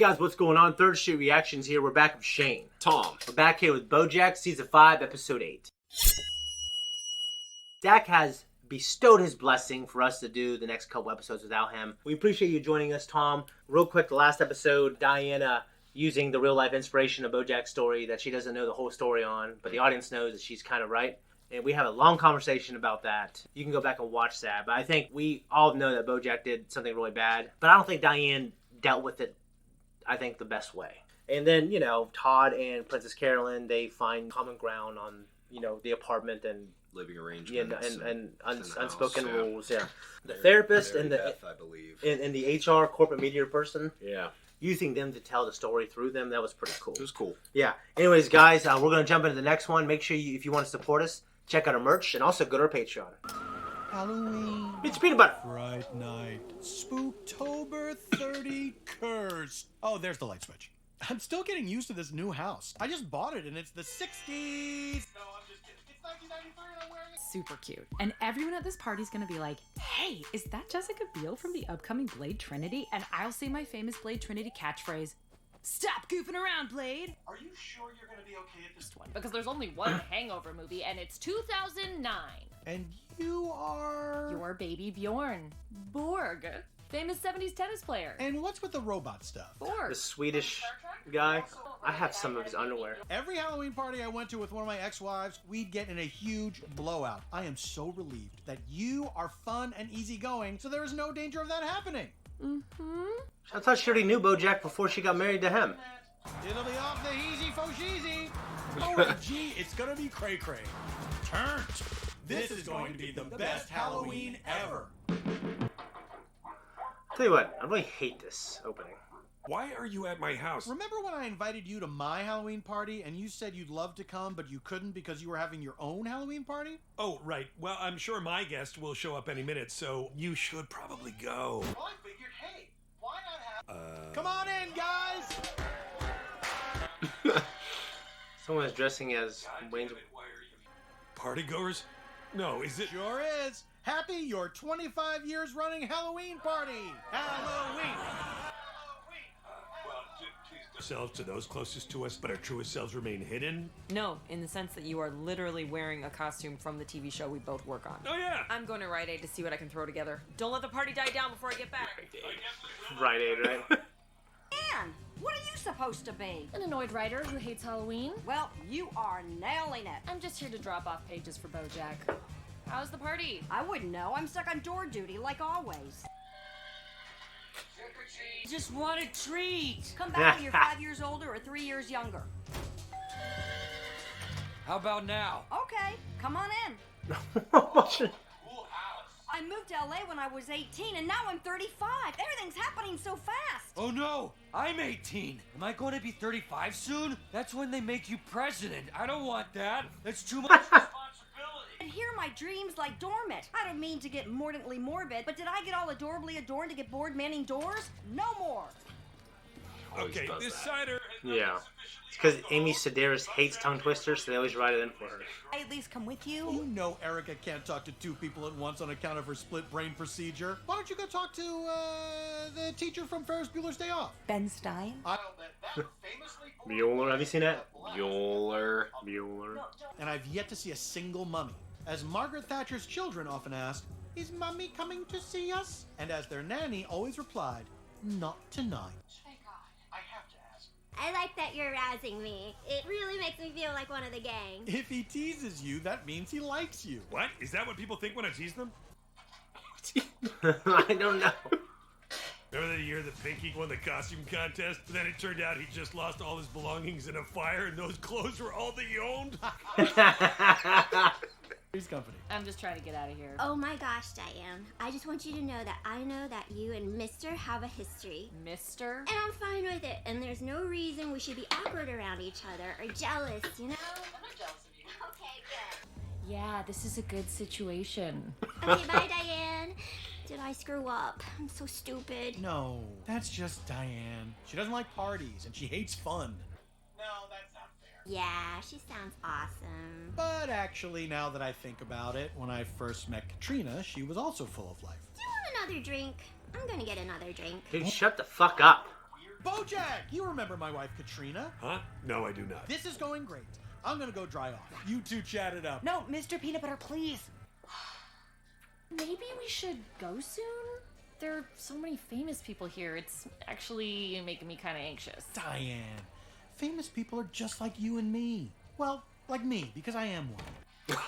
guys, what's going on? Third Street Reactions here. We're back with Shane. Tom. We're back here with BoJack, Season 5, Episode 8. Dak has bestowed his blessing for us to do the next couple episodes without him. We appreciate you joining us, Tom. Real quick, the last episode, Diana using the real-life inspiration of BoJack's story that she doesn't know the whole story on, but the audience knows that she's kind of right. And we have a long conversation about that. You can go back and watch that. But I think we all know that BoJack did something really bad. But I don't think Diane dealt with it, I think, the best way. And then, Todd and Princess Carolyn, they find common ground on, the apartment and living arrangements and unspoken house, rules. Yeah, the therapist and Beth, I believe, and the HR corporate media person. Yeah, using them to tell the story through them. That was pretty cool. It was cool. Yeah. Anyways, guys, we're gonna jump into the next one. Make sure if you want to support us, check out our merch and also go to our Patreon. Halloween. It's Peanutbutter. Fright night. Spooktober 30 cursed. Oh, there's the light switch. I'm still getting used to this new house. I just bought it and it's the 60s. No, I'm just kidding. It's 1993 and I'm wearing it. Super cute. And everyone at this party's gonna be like, hey, is that Jessica Biel from the upcoming Blade Trinity? And I'll say my famous Blade Trinity catchphrase, stop goofing around, Blade. Are you sure you're gonna be okay at this one? Because there's only one Hangover movie, and it's 2009. And you are... Your baby Bjorn. Borg. Famous 70s tennis player. And what's with the robot stuff? Borg. The Swedish guy. I have some of his underwear. Every Halloween party I went to with one of my ex-wives, we'd get in a huge blowout. I am so relieved that you are fun and easygoing, so there is no danger of that happening. Mm-hmm. I thought she already knew BoJack before she got married to him. It'll be off the easy fo sheezy. OMG, it's gonna be cray-cray. Turnt. This is going to be the best Halloween ever. Tell you what, I really hate this opening. Why are you at my house? Remember when I invited you to my Halloween party and you said you'd love to come but you couldn't because you were having your own Halloween party? Oh, right. Well, I'm sure my guest will show up any minute, so you should probably go. Well, I figured, hey, why not have... Come on in, guys! Someone is dressing as Wayne's... Why are you... Partygoers? No, is it... Sure is. Happy your 25 years running Halloween party. Halloween. Ourselves to those closest to us, but our truest selves remain hidden? No, in the sense that you are literally wearing a costume from the TV show we both work on. Oh, yeah. I'm going to Rite Aid to see what I can throw together. Don't let the party die down before I get back. Rite Aid, right? Anne, what are you supposed to be? An annoyed writer who hates Halloween. Well, you are nailing it. I'm just here to drop off pages for BoJack. How's the party? I wouldn't know. I'm stuck on door duty like always. Just want a treat. Come back when you're 5 years older or 3 years younger. How about now? Okay, come on in. I moved to LA when I was 18 and now I'm 35. Everything's happening so fast. Oh no, I'm 18. Am I going to be 35 soon? That's when they make you president. I don't want that. That's too much responsibility. And here my dreams like dormant. I don't mean to get mordantly morbid, but did I get all adorably adorned to get bored manning doors? No more. Okay, this cider... Yeah. It's because Amy Sedaris hates tongue twisters, so they always write it in for her. I at least come with you. You know Erica can't talk to two people at once on account of her split brain procedure. Why don't you go talk to, the teacher from Ferris Bueller's Day Off? Ben Stein? I'll bet that famously... Bueller, have you seen that? Bueller. And I've yet to see a single mummy. As Margaret Thatcher's children often asked, is Mummy coming to see us? And as their nanny always replied, not tonight. Hey God, I have to ask. I like that you're razzing me. It really makes me feel like one of the gang. If he teases you, that means he likes you. What? Is that what people think when I tease them? I don't know. Remember the year that Pinky won the costume contest? And then it turned out he just lost all his belongings in a fire and those clothes were all that he owned? Three's Company. I'm just trying to get out of here. Oh my gosh, Diane. I just want you to know that I know that you and Mr. have a history. Mister? And I'm fine with it. And there's no reason we should be awkward around each other or jealous, you know? I'm not jealous of you. Okay, good. Yeah, this is a good situation. Okay, bye, Diane. Did I screw up? I'm so stupid. No, that's just Diane. She doesn't like parties and she hates fun. No, that's not fair. Yeah, she sounds awesome. But actually, now that I think about it, when I first met Katrina, she was also full of life. Do you want another drink? I'm gonna get another drink. Dude, shut the fuck up. BoJack! You remember my wife, Katrina. Huh? No, I do not. This is going great. I'm gonna go dry off. You two chat it up. No, Mr. Peanutbutter, please. Maybe we should go soon? There are so many famous people here. It's actually making me kind of anxious. Diane, famous people are just like you and me. Well, like me, because I am one.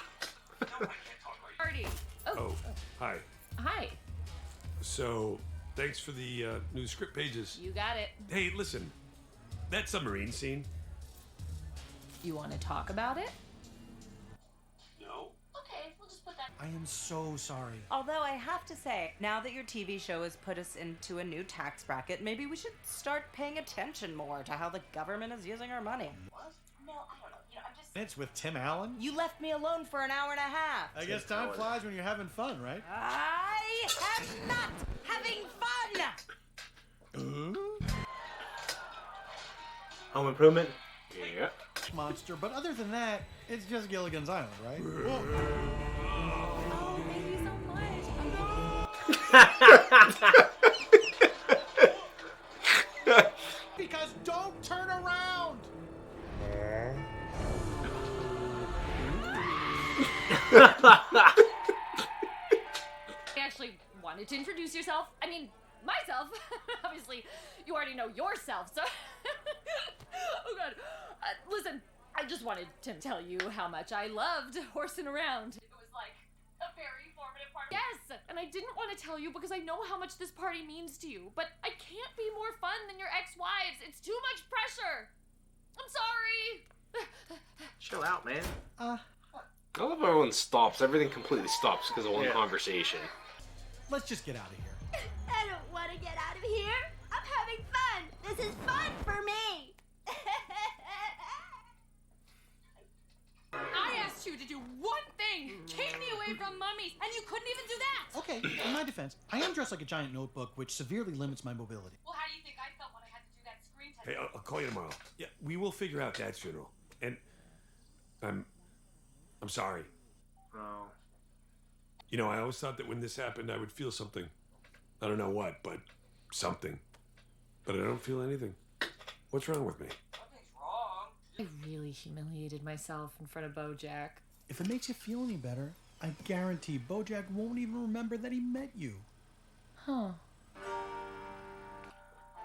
Party. Oh, hi. Hi. So, thanks for the new script pages. You got it. Hey, listen. That submarine scene? You want to talk about it? No. Okay, we'll just put that. I am so sorry. Although I have to say, now that your TV show has put us into a new tax bracket, maybe we should start paying attention more to how the government is using our money. What? No, I don't know. I'm just... It's with Tim Allen? You left me alone for an hour and a half. I guess time flies when you're having fun, right? I am not having fun! Home Improvement? Yeah. Monster, but other than that, it's just Gilligan's Island, right? Oh, thank you so much. Because don't turn around! I actually wanted to introduce yourself. I mean, myself. Obviously, you already know yourself, so... Oh, God. Listen, I just wanted to tell you how much I loved horsing around. It was, like, a very formative part of... Yes! And I didn't want to tell you because I know how much this party means to you, but I can't be more fun than your ex-wives. It's too much pressure. I'm sorry. Chill out, man. I love how everyone stops. Everything completely stops because of one conversation. Let's just get out of here. I don't want to get out of here. I'm having fun. This is fun for me. I asked you to do one thing. Keep me away from mummies, and you couldn't even do that. Okay, in my defense, I am dressed like a giant notebook, which severely limits my mobility. Well, how do you think I felt when I had to do that screen test? Hey, I'll call you tomorrow. Yeah, we will figure out Dad's funeral. And I'm sorry. Oh. You know, I always thought that when this happened, I would feel something. I don't know what, but something. But I don't feel anything. What's wrong with me? I really humiliated myself in front of BoJack. If it makes you feel any better, I guarantee BoJack won't even remember that he met you. Huh.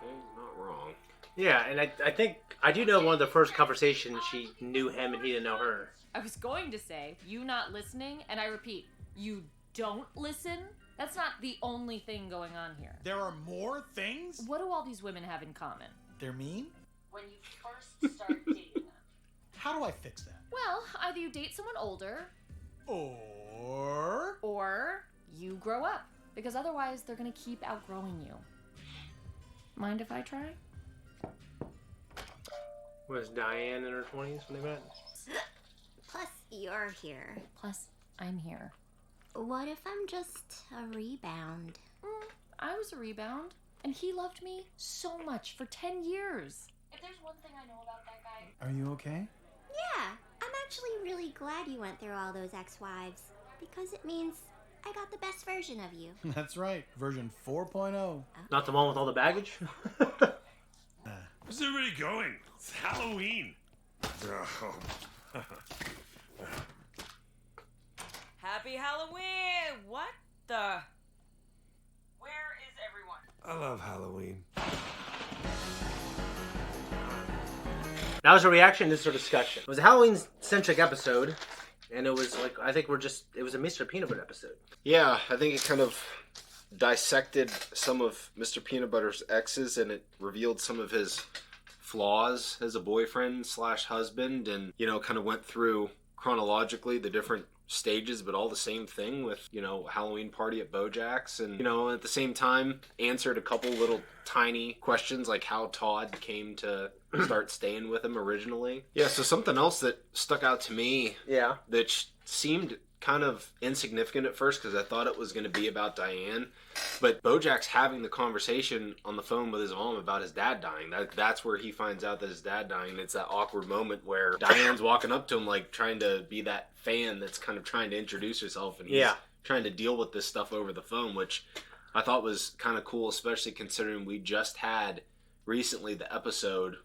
He's not wrong. Yeah, and I think I do know one of the first conversations she knew him and he didn't know her. I was going to say, you not listening, and I repeat, you don't listen? That's not the only thing going on here. There are more things? What do all these women have in common? They're mean? When you first start dating them. How do I fix that? Well, either you date someone older, Or you grow up. Because otherwise, they're gonna keep outgrowing you. Mind if I try? Was Diane in her 20s when they met? Plus, you're here. Plus, I'm here. What if I'm just a rebound? I was a rebound, and he loved me so much for 10 years. If there's one thing I know about that guy... Are you okay? Yeah, I'm actually really glad you went through all those ex-wives. Because it means I got the best version of you. That's right, version 4.0. Not the one with all the baggage? Where's everybody going? It's Halloween. Happy Halloween! What the? Where is everyone? I love Halloween. That was a reaction. This is a discussion. It was a Halloween-centric episode, and it was like, I think it was a Mr. Peanutbutter episode. Yeah, I think it kind of dissected some of Mr. Peanutbutter's exes, and it revealed some of his flaws as a boyfriend / husband, and, you know, kind of went through chronologically the different stages, but all the same thing with, you know, Halloween party at BoJack's, and, you know, at the same time answered a couple little tiny questions like how Todd came to start staying with him originally. Yeah, so something else that stuck out to me, that seemed kind of insignificant at first because I thought it was going to be about Diane, but BoJack's having the conversation on the phone with his mom about his dad dying. That's where he finds out that his dad dying. It's that awkward moment where Diane's walking up to him like trying to be that fan that's kind of trying to introduce herself, and he's trying to deal with this stuff over the phone, which I thought was kind of cool, especially considering we just had recently the episode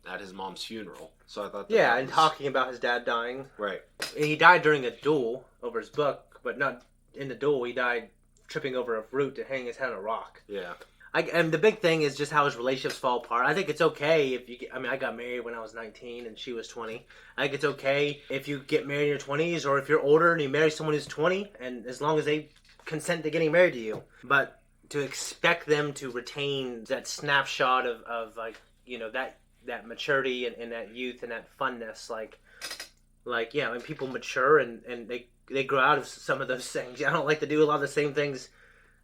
at his mom's funeral. So I thought and talking about his dad dying. Right. He died during a duel over his book, but not in the duel. He died tripping over a root to hang his head on a rock. Yeah. And the big thing is just how his relationships fall apart. I think it's okay if you get, I got married when I was 19 and she was 20. I think it's okay if you get married in your 20s, or if you're older and you marry someone who's 20, and as long as they consent to getting married to you. But to expect them to retain that snapshot of like, you know, that maturity and that youth and that funness, like yeah, when people mature and they grow out of some of those things. I don't like to do a lot of the same things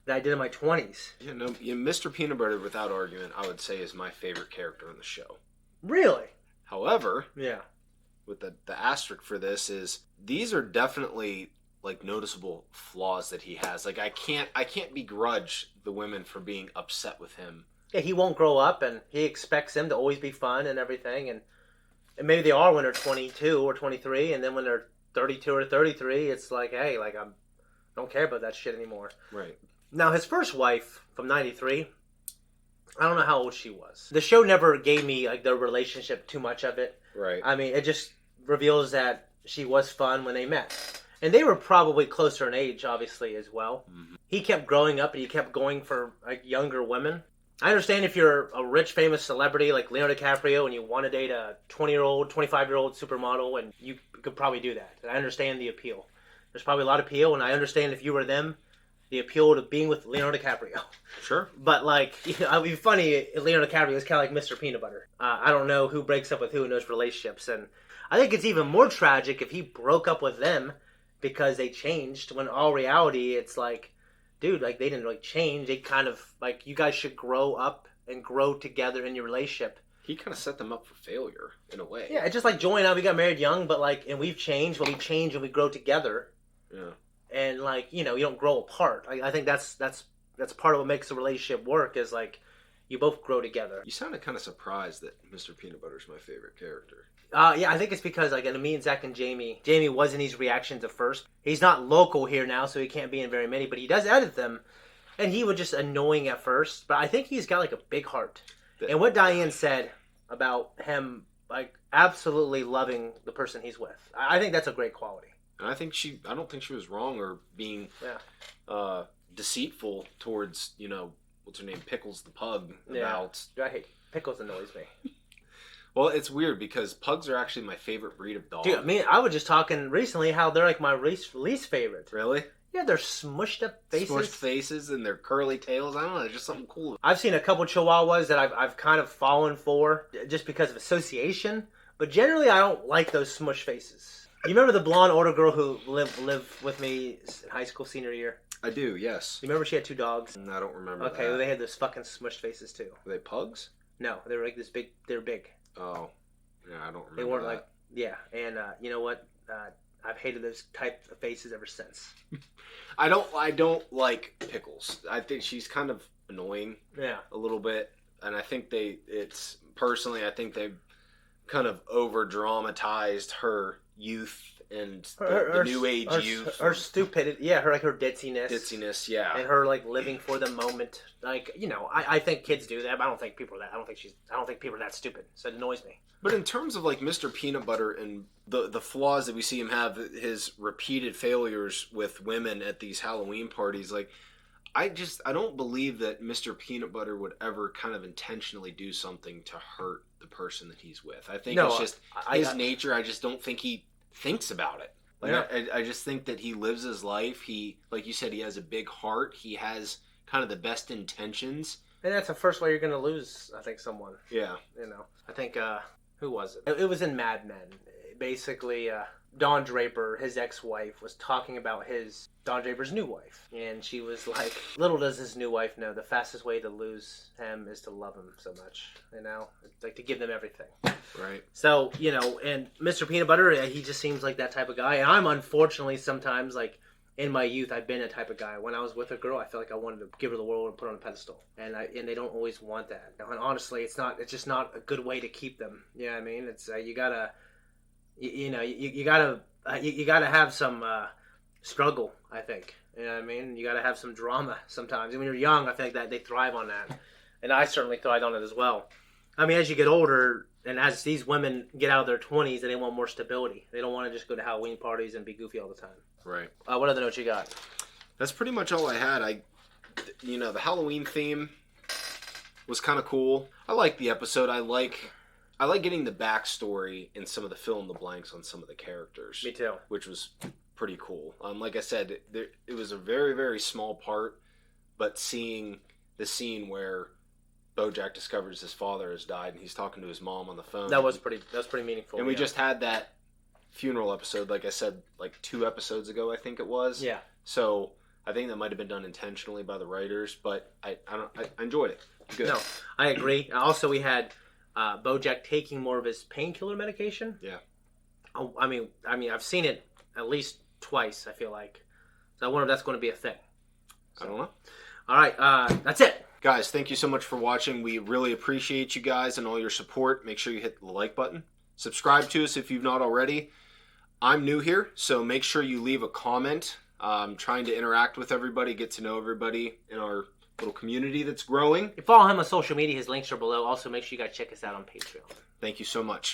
that I did in my 20s. You know, Mr. Peanutbutter, without argument, I would say is my favorite character in the show. Really? However, yeah, with the asterisk for this is these are definitely like noticeable flaws that he has. Like I can't begrudge the women for being upset with him. Yeah, he won't grow up, and he expects them to always be fun and everything, and maybe they are when they're 22 or 23, and then when they're 32 or 33, it's like, hey, like I don't care about that shit anymore. Right. Now, his first wife from 93, I don't know how old she was. The show never gave me like their relationship too much of it. Right. I mean, it just reveals that she was fun when they met. And they were probably closer in age, obviously, as well. Mm-hmm. He kept growing up and he kept going for like younger women. I understand if you're a rich, famous celebrity like Leonardo DiCaprio and you want to date a 20-year-old, 25-year-old supermodel, and you could probably do that. And I understand the appeal. There's probably a lot of appeal, and I understand if you were them, the appeal to being with Leonardo DiCaprio. Sure. But, like, you know, it'd be funny if Leonardo DiCaprio is kind of like Mr. Peanutbutter. I don't know who breaks up with who in those relationships. And I think it's even more tragic if he broke up with them because they changed, when in all reality, it's like, dude, like, they didn't really change. They kind of, like, you guys should grow up and grow together in your relationship. He kind of set them up for failure, in a way. Yeah, it's just like Joy and I, we got married young, but, like, and we've changed, but we change and we grow together. Yeah. And, like, you know, you don't grow apart. I think that's part of what makes a relationship work, is, like, you both grow together. You sounded kind of surprised that Mr. Peanutbutter's my favorite character. Yeah, I think it's because, like, in me and Zach and Jamie was in these reactions at first. He's not local here now, so he can't be in very many, but he does edit them. And he was just annoying at first, but I think he's got, like, a big heart. And what Diane said about him, like, absolutely loving the person he's with, I think that's a great quality. And I don't think she was wrong or being deceitful towards, you know, what's her name, Pickles the pug. About... I hate Pickles, annoys me. Well, it's weird because pugs are actually my favorite breed of dog. Dude, I was just talking recently how they're like my least favorite. Really? Yeah, they're smushed up faces. Smushed faces and their curly tails. I don't know, there's just something cool. I've seen a couple Chihuahuas that I've kind of fallen for just because of association, but generally I don't like those smush faces. You remember the blonde older girl who lived with me in high school senior year? I do, yes. You remember she had 2 dogs? I don't remember that. Okay, well, they had those fucking smushed faces too. Were they pugs? No, they were like this big. They were big. Oh, yeah, I don't remember. They weren't that. like, yeah, and you know what? I've hated those type of faces ever since. I don't like Pickles. I think she's kind of annoying. Yeah, a little bit, and I think I think they kind of over dramatized her youth and the new age youth. Her stupidity, yeah, her ditziness. Ditziness, yeah. And her like living for the moment. Like, you know, I think kids do that, but I don't think people are that stupid. So it annoys me. But in terms of like Mr. Peanutbutter and the flaws that we see him have, his repeated failures with women at these Halloween parties, like I don't believe that Mr. Peanutbutter would ever kind of intentionally do something to hurt the person that he's with. I think it's just his nature. I just don't think he thinks about it. Like, yeah. I just think that he lives his life. He, like you said, he has a big heart. He has kind of the best intentions. And that's the first way you're going to lose, I think, someone. Yeah. You know, I think, who was it? It was in Mad Men. Basically, Don Draper, his ex-wife, was talking about Don Draper's new wife. And she was like, little does his new wife know, the fastest way to lose him is to love him so much. You know? It's like to give them everything. Right. So, you know, and Mr. Peanutbutter, he just seems like that type of guy. And I'm unfortunately sometimes, like, in my youth, I've been a type of guy. When I was with a girl, I felt like I wanted to give her the world and put her on a pedestal. And they don't always want that. And honestly, it's just not a good way to keep them. You know what I mean? It's, you gotta... You gotta have some struggle, I think. You know what I mean? You gotta have some drama sometimes. And when you're young, I think that they thrive on that. And I certainly thrive on it as well. I mean, as you get older, and as these women get out of their 20s, they want more stability. They don't want to just go to Halloween parties and be goofy all the time. Right. What other notes you got? That's pretty much all I had. The Halloween theme was kind of cool. I like the episode. I like getting the backstory and some of the fill in the blanks on some of the characters. Me too. Which was pretty cool. Like I said, it was a very, very small part, but seeing the scene where BoJack discovers his father has died and he's talking to his mom on the phone. That was pretty meaningful. And we just had that funeral episode, like I said, like 2 episodes ago, I think it was. Yeah. So I think that might have been done intentionally by the writers, but I enjoyed it. Good. No, I agree. Also, we had BoJack taking more of his painkiller medication. Yeah. I mean, I've seen it at least twice. I feel like, so I wonder if that's going to be a thing. I don't know. All right, that's it. Guys, thank you so much for watching. We really appreciate you guys and all your support. Make sure you hit the like button. Subscribe to us if you've not already. I'm new here, so make sure you leave a comment. I'm trying to interact with everybody, get to know everybody in our little community that's growing. You follow him on social media. His links are below. Also, make sure you guys check us out on Patreon. Thank you so much.